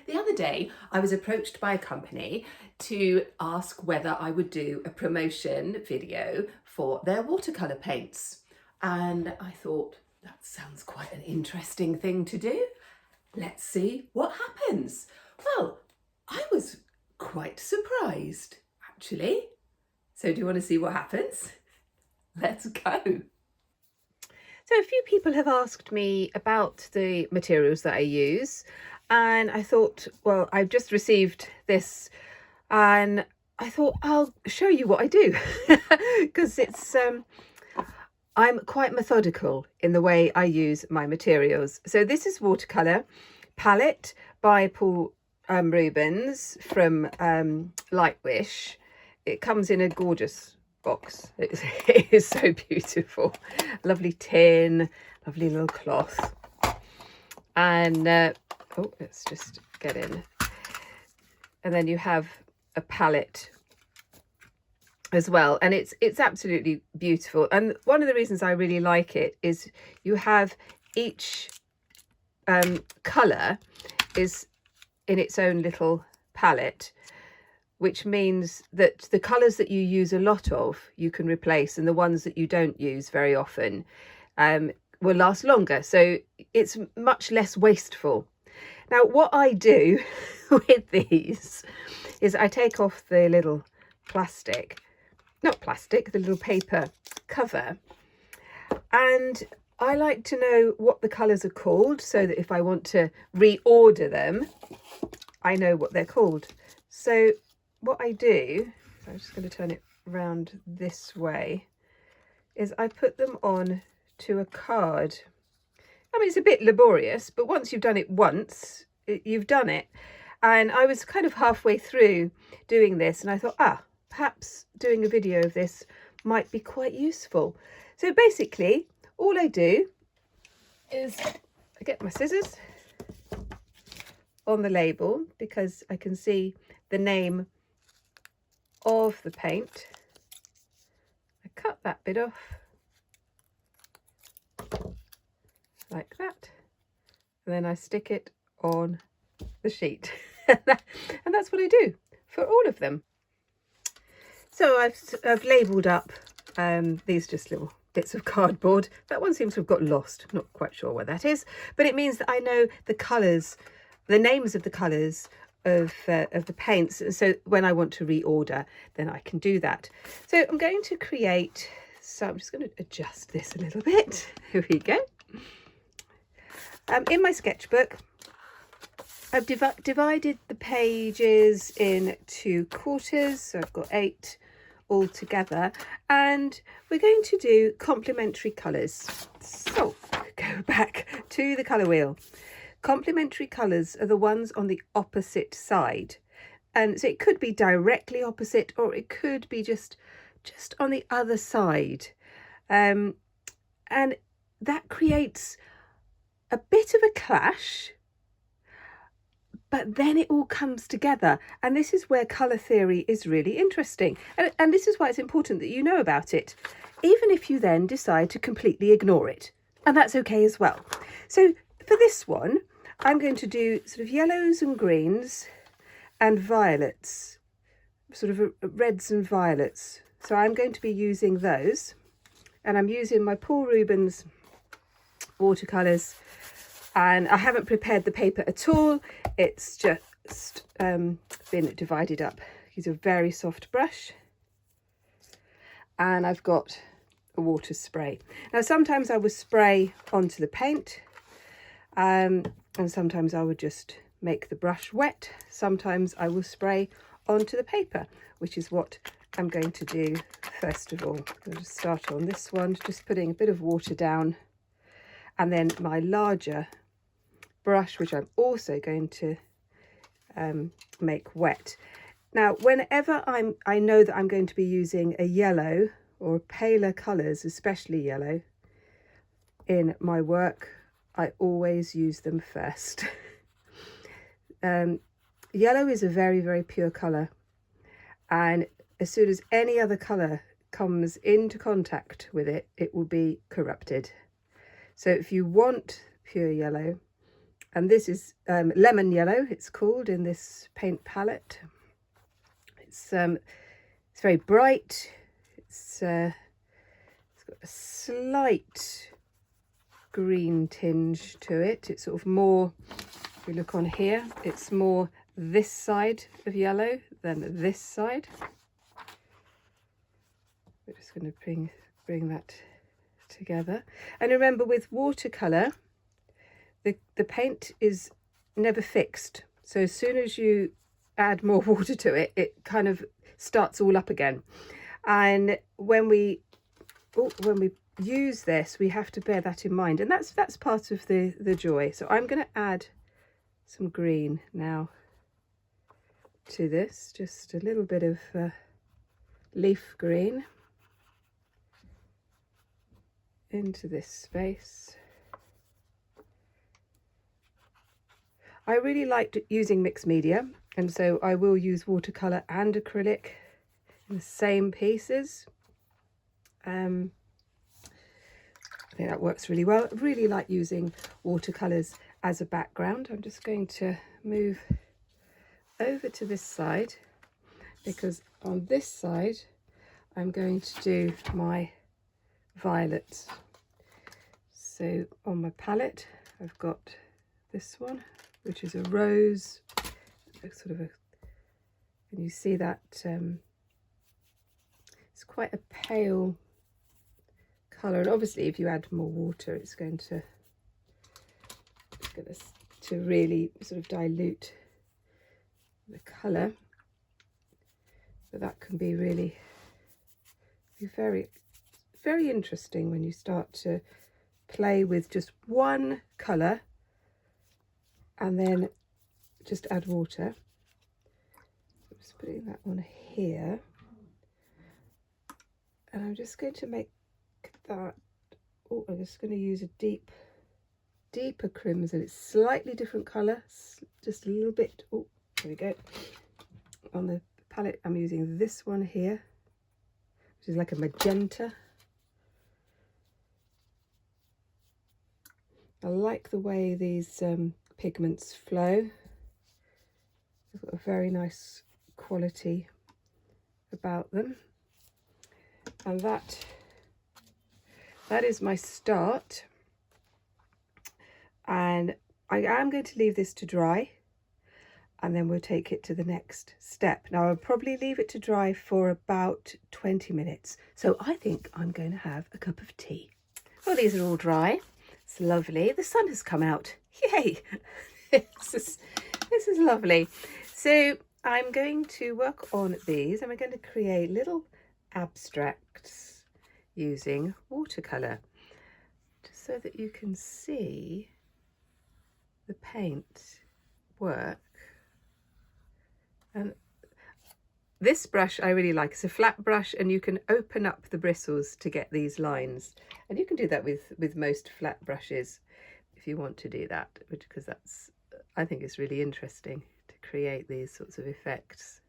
The other day, I was approached by a company to ask whether I would do a promotion video for their watercolour paints. And I thought, that sounds quite an interesting thing to do. Let's see what happens. Well, I was quite surprised, actually. So do you want to see what happens? Let's go. So a few people have asked me about the materials that I use, and I thought, well, I've just received this and I thought I'll show you what I do because I'm quite methodical in the way I use my materials. So this is watercolour palette by Paul Rubens from Lightwish. It comes in a gorgeous box. It is so beautiful. Lovely tin, lovely little cloth. And oh, let's just get in. And then you have a palette as well, and it's absolutely beautiful. And one of the reasons I really like it is you have each colour is in its own little palette, which means that the colours that you use a lot of you can replace, and the ones that you don't use very often will last longer, so it's much less wasteful. Now what I do with these is I take off the little the little paper cover, and I like to know what the colours are called so that if I want to reorder them, I know what they're called. So what I do, I'm just going to turn it round this way, is I put them on to a card. I mean, it's a bit laborious, but once you've done it once, you've done it. And I was kind of halfway through doing this and I thought, perhaps doing a video of this might be quite useful. So basically, all I do is I get my scissors on the label because I can see the name of the paint. I cut that bit off like that, and then I stick it on the sheet. And that's what I do for all of them. So I've labelled up these just little bits of cardboard. That one seems to have got lost. I'm not quite sure where that is, but it means that I know the colours, the names of the colours of the paints, so when I want to reorder, then I can do that. So I'm going to create, so I'm just going to adjust this a little bit. Here we go. In my sketchbook, I've divided the pages in 2 quarters, so I've got 8 all together, and we're going to do complementary colours. So go back to the colour wheel. Complementary colours are the ones on the opposite side, and so it could be directly opposite or it could be just on the other side, and that creates a bit of a clash, but then it all comes together, and this is where colour theory is really interesting, and this is why it's important that you know about it, even if you then decide to completely ignore it, and that's okay as well. So for this one, I'm going to do sort of yellows and greens and violets, sort of reds and violets. So I'm going to be using those, and I'm using my Paul Rubens watercolours, and I haven't prepared the paper at all. It's just been divided up. Use a very soft brush, and I've got a water spray. Now sometimes I would spray onto the paint, and sometimes I would just make the brush wet. Sometimes I will spray onto the paper, which is what I'm going to do first of all. I'm going to start on this one, just putting a bit of water down, and then my larger brush, which I'm also going to make wet. Now whenever I know that I'm going to be using a yellow or paler colours, especially yellow, in my work, I always use them first. Yellow is a very, very pure colour, and as soon as any other colour comes into contact with it, it will be corrupted. So if you want pure yellow, And this is lemon yellow, it's called, in this paint palette. It's very bright. It's got a slight green tinge to it. It's sort of more, if you look on here, it's more this side of yellow than this side. We're just going to bring that together. And remember, with watercolour, the paint is never fixed. So as soon as you add more water to it, it kind of starts all up again. And when we use this, we have to bear that in mind, and that's part of the joy. So I'm going to add some green now to this, just a little bit of leaf green into this space. I really liked using mixed media, and so I will use watercolour and acrylic in the same pieces. I think that works really well. I really like using watercolours as a background. I'm just going to move over to this side, because on this side I'm going to do my violets. So on my palette I've got this one, which is a rose, sort of a, and you see that it's quite a pale colour, and obviously if you add more water it's going to really sort of dilute the colour, but that can be really very, very interesting when you start to play with just one colour and then just add water. I'm just putting that on here, and I'm just going to make that, oh, I'm just going to use a deeper crimson. It's slightly different colour, just a little bit. Oh, there we go. On the palette I'm using this one here, which is like a magenta. I like the way these pigments flow. They've got a very nice quality about them, and that is my start. And I am going to leave this to dry, and then we'll take it to the next step. Now I'll probably leave it to dry for about 20 minutes. So I think I'm going to have a cup of tea. Well, these are all dry. It's lovely. The sun has come out. Yay! This is lovely. So I'm going to work on these, and we're going to create little abstracts using watercolour, just so that you can see the paint work. And this brush I really like. It's a flat brush, and you can open up the bristles to get these lines, and you can do that with most flat brushes if you want to do that, because that's, I think it's really interesting to create these sorts of effects.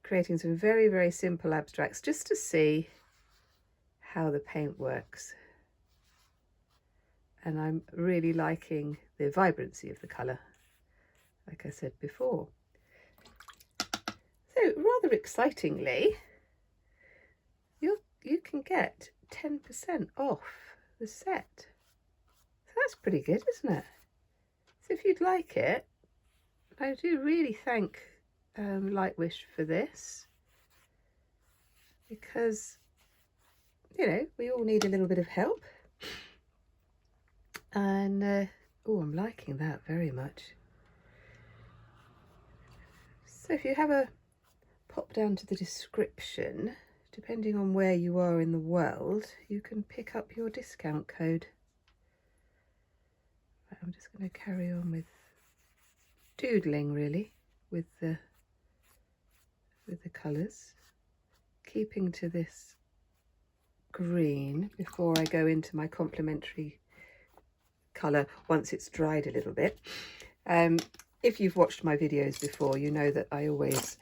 Creating some very, very simple abstracts just to see how the paint works. And I'm really liking the vibrancy of the colour, like I said before. So rather excitingly, you can get 10% off the set. So that's pretty good, isn't it? So if you'd like it, I do really thank Lightwish for this, because, you know, we all need a little bit of help. And oh, I'm liking that very much. So if you have a pop down to the description, depending on where you are in the world, you can pick up your discount code. I'm just going to carry on with doodling, really, with the colours, keeping to this green before I go into my complementary colour once it's dried a little bit. If you've watched my videos before, you know that I always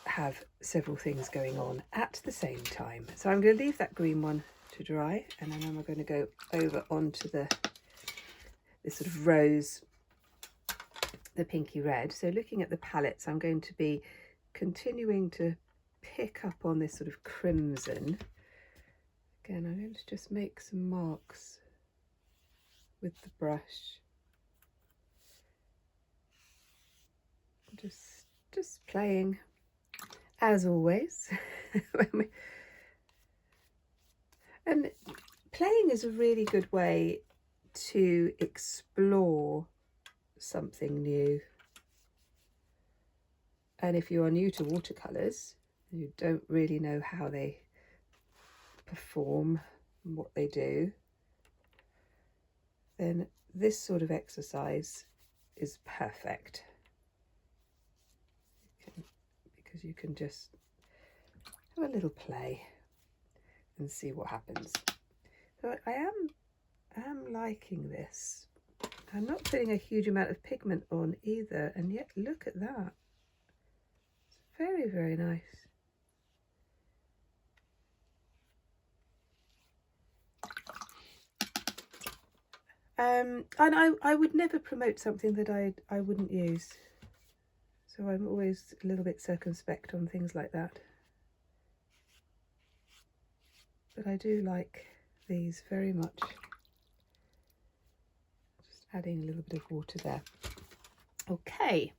have several things going on at the same time. So I'm going to leave that green one to dry, and then I'm going to go over onto the this sort of rose, the pinky red. So looking at the palettes, I'm going to be continuing to pick up on this sort of crimson. Again, I'm going to just make some marks with the brush. Just playing as always. And playing is a really good way to explore something new. And if you are new to watercolours, you don't really know how they perform and what they do, then this sort of exercise is perfect. Because you can just have a little play and see what happens. So I am liking this. I'm not putting a huge amount of pigment on either, and yet look at that. It's very, very nice. And I would never promote something that I wouldn't use. So I'm always a little bit circumspect on things like that. But I do like these very much. Just adding a little bit of water there. Okay.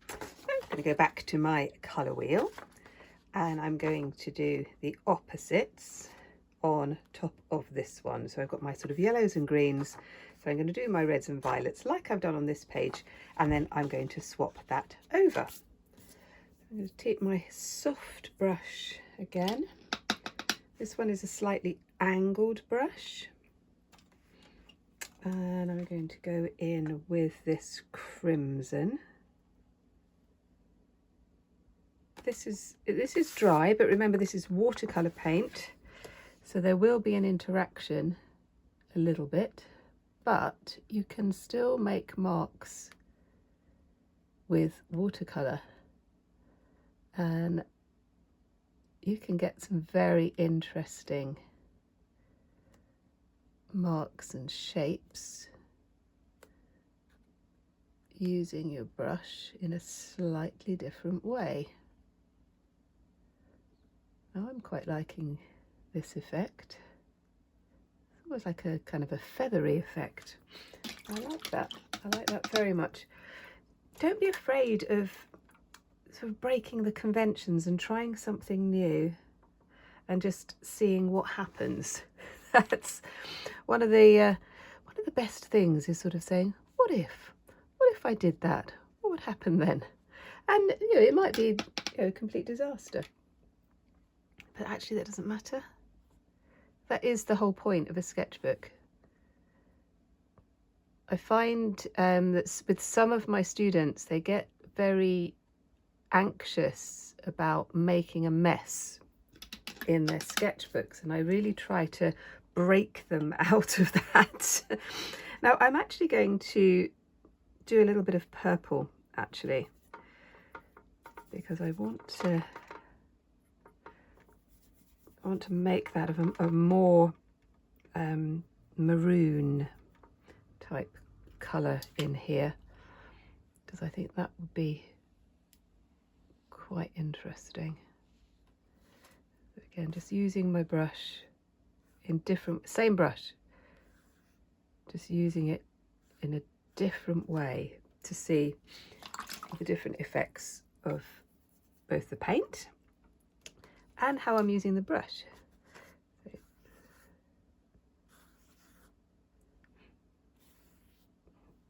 I'm going to go back to my colour wheel, and I'm going to do the opposites on top of this one. So I've got my sort of yellows and greens. So I'm going to do my reds and violets like I've done on this page, and then I'm going to swap that over. I'm going to take my soft brush again. This one is a slightly angled brush, and I'm going to go in with this crimson. This is dry, but remember this is watercolour paint, so there will be an interaction a little bit, but you can still make marks with watercolour, and you can get some very interesting marks and shapes using your brush in a slightly different way. Now I'm quite liking this effect. It's almost like a kind of a feathery effect. I like that. I like that very much. Don't be afraid of sort of breaking the conventions and trying something new and just seeing what happens. That's one of the best things, is sort of saying, what if I did that? What would happen then? And it might be a complete disaster. But actually that doesn't matter. That is the whole point of a sketchbook. I find that with some of my students, they get very anxious about making a mess in their sketchbooks, and I really try to break them out of that. Now I'm actually going to do a little bit of purple, actually, because I want to make that of a more maroon type colour in here, because I think that would be quite interesting. Again, just using my brush in same brush, just using it in a different way to see the different effects of both the paint and how I'm using the brush.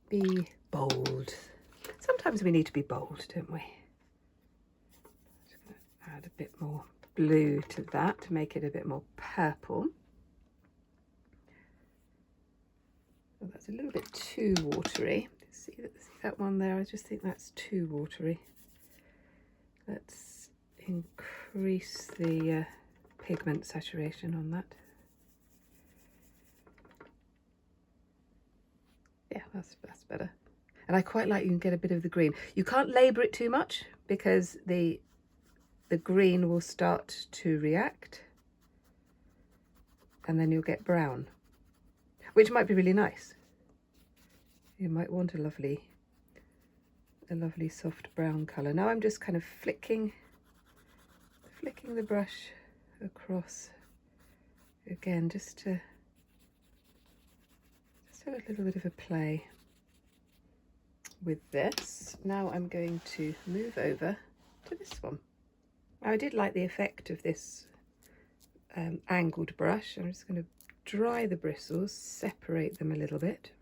Be bold. Sometimes we need to be bold, don't we? Just going to add a bit more blue to that to make it a bit more purple. Oh, that's a little bit too watery. See that one there? I just think that's too watery. Let's increase the pigment saturation on that. Yeah, that's better. And I quite like, you can get a bit of the green. You can't labour it too much because the green will start to react, and then you'll get brown. which might be really nice. You might want a lovely soft brown colour. Now I'm just kind of flicking the brush across again, just to have a little bit of a play with this. Now I'm going to move over to this one. Now I did like the effect of this angled brush. I'm just going to dry the bristles, separate them a little bit.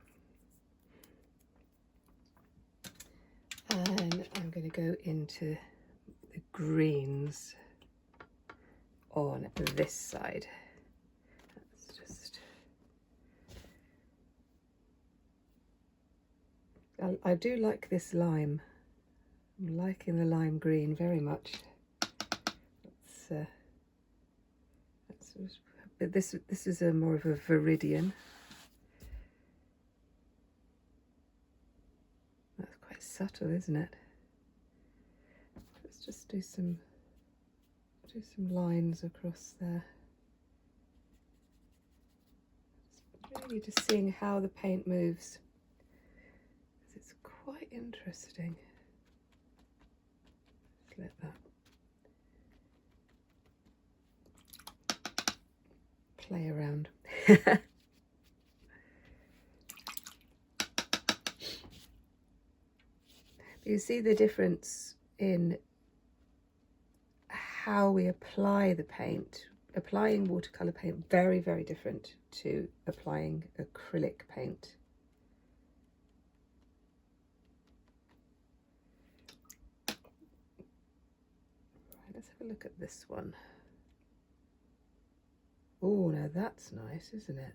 And I'm going to go into the greens on this side. Let's just... I do like this lime. I'm liking the lime green very much. But this is a more of a viridian. That's quite subtle, isn't it? Let's just do some lines across there. Really just seeing how the paint moves. It's quite interesting. Just let that play around. You see the difference in how we apply the paint. Applying watercolour paint, very, very different to applying acrylic paint. Right, let's have a look at this one. Oh, now that's nice, isn't it?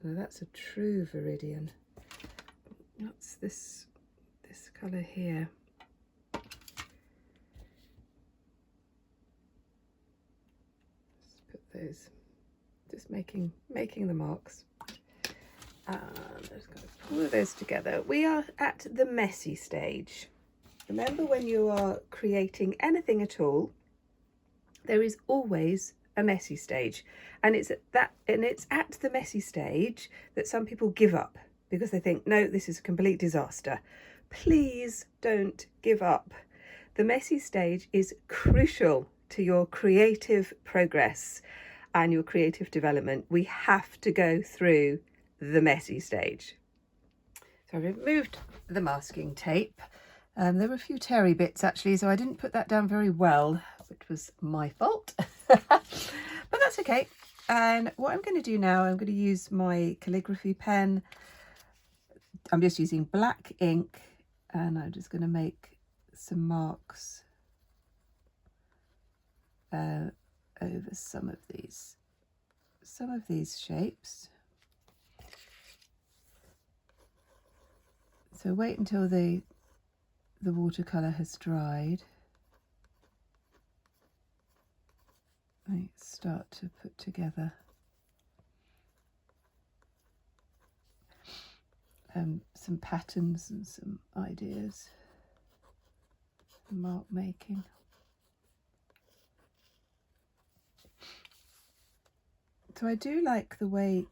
Now that's a true viridian. That's this colour here. Let's put those, just making the marks. And let's go pull those together. We are at the messy stage. Remember, when you are creating anything at all, there is always a messy stage, and it's at the messy stage that some people give up because they think, no, this is a complete disaster. Please don't give up. The messy stage is crucial to your creative progress and your creative development. We have to go through the messy stage. So I've removed the masking tape. There were a few teary bits actually, so I didn't put that down very well, which was my fault. But that's okay. And what I'm going to do now, I'm going to use my calligraphy pen. I'm just using black ink, and I'm just going to make some marks over some of these shapes. So wait until the watercolour has dried. I start to put together some patterns and some ideas, mark making. So I do like the way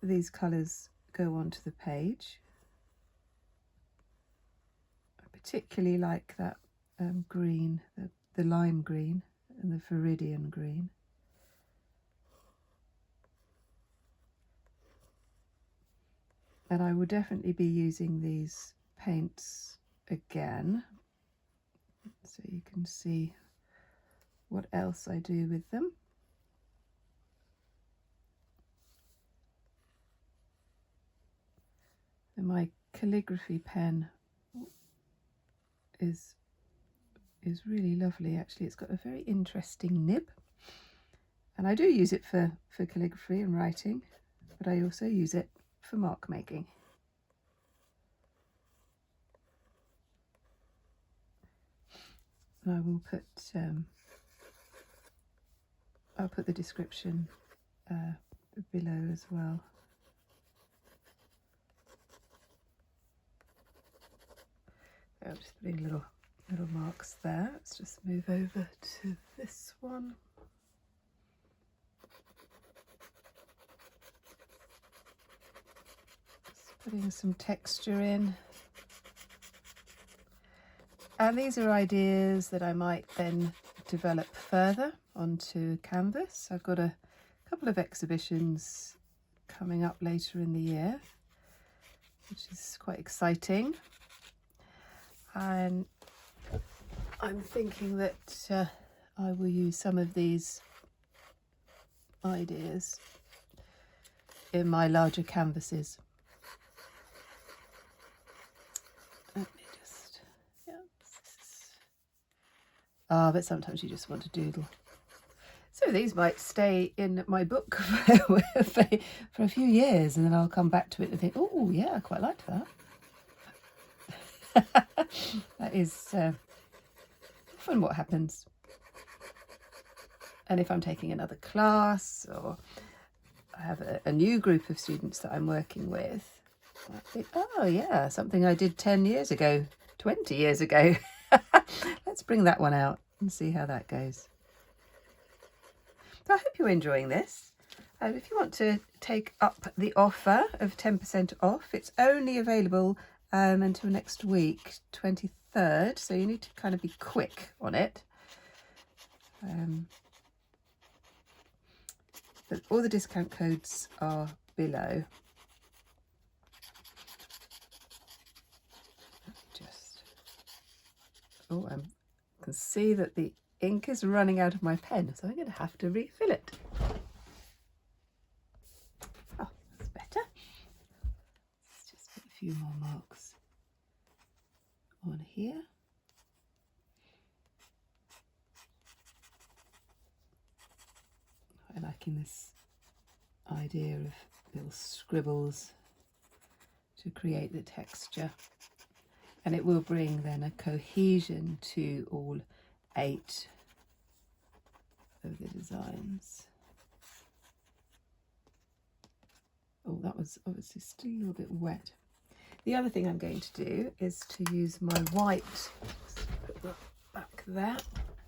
these colours go onto the page. I particularly like that green, the lime green and the viridian green. And I will definitely be using these paints again, so you can see what else I do with them. And my calligraphy pen is really lovely actually. It's got a very interesting nib, and I do use it for calligraphy and writing, but I also use it for mark making. And I will put I'll put the description below as well. I'm just putting little marks there. Let's just move over to this one. putting some texture in. And these are ideas that I might then develop further onto canvas. I've got a couple of exhibitions coming up later in the year, which is quite exciting. And I'm thinking that I will use some of these ideas in my larger canvases. Let me just, yeah. But sometimes you just want to doodle. So these might stay in my book for a few years, and then I'll come back to it and think, oh yeah, I quite liked that. That is often what happens. And if I'm taking another class, or I have a new group of students that I'm working with, I think, oh yeah, something I did 10 years ago, 20 years ago. Let's bring that one out and see how that goes. So I hope you're enjoying this. If you want to take up the offer of 10% off, it's only available until next week, 23rd, so you need to kind of be quick on it. But all the discount codes are below. I can see that the ink is running out of my pen, so I'm going to have to refill it. Oh, that's better. Let's just put a few more marks on here. I'm liking this idea of little scribbles to create the texture. And it will bring then a cohesion to all 8 of the designs. Oh, that was obviously still a little bit wet. The other thing I'm going to do is to use my white, let's put that back there,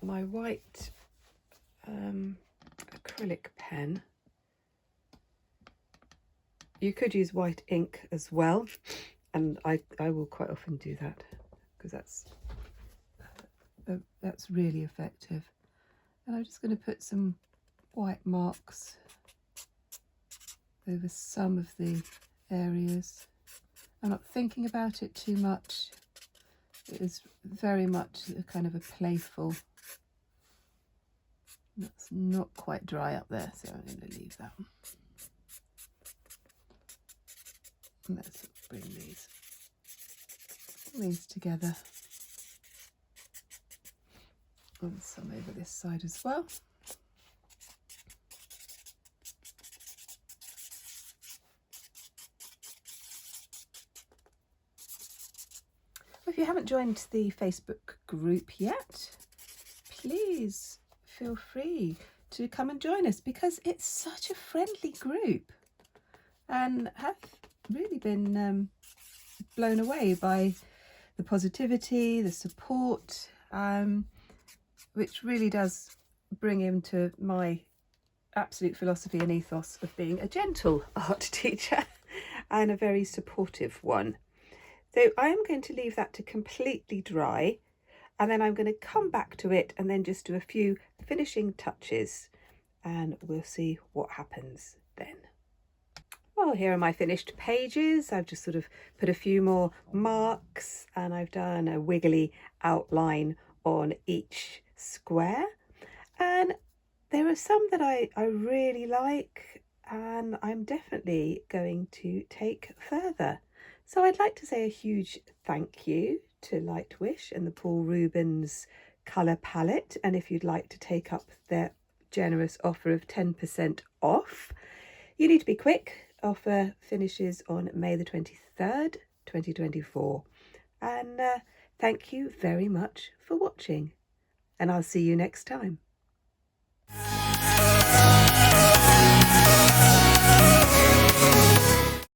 my white acrylic pen. You could use white ink as well. And I will quite often do that because that's really effective. And I'm just going to put some white marks over some of the areas. I'm not thinking about it too much. It is very much a kind of a playful. That's not quite dry up there, so I'm going to leave that one. And let's bring these together, and some over this side as well. If you haven't joined the Facebook group yet, please feel free to come and join us, because it's such a friendly group, and have really been blown away by the positivity, the support, which really does bring into my absolute philosophy and ethos of being a gentle art teacher and a very supportive one. So I am going to leave that to completely dry, and then I'm going to come back to it and then just do a few finishing touches, and we'll see what happens then. Well, here are my finished pages. I've just sort of put a few more marks, and I've done a wiggly outline on each square. And there are some that I really like, and I'm definitely going to take further. So I'd like to say a huge thank you to Lightwish and the Paul Rubens colour palette. And if you'd like to take up their generous offer of 10% off, you need to be quick. Offer finishes on May the 23rd, 2024. And thank you very much for watching, and I'll see you next time.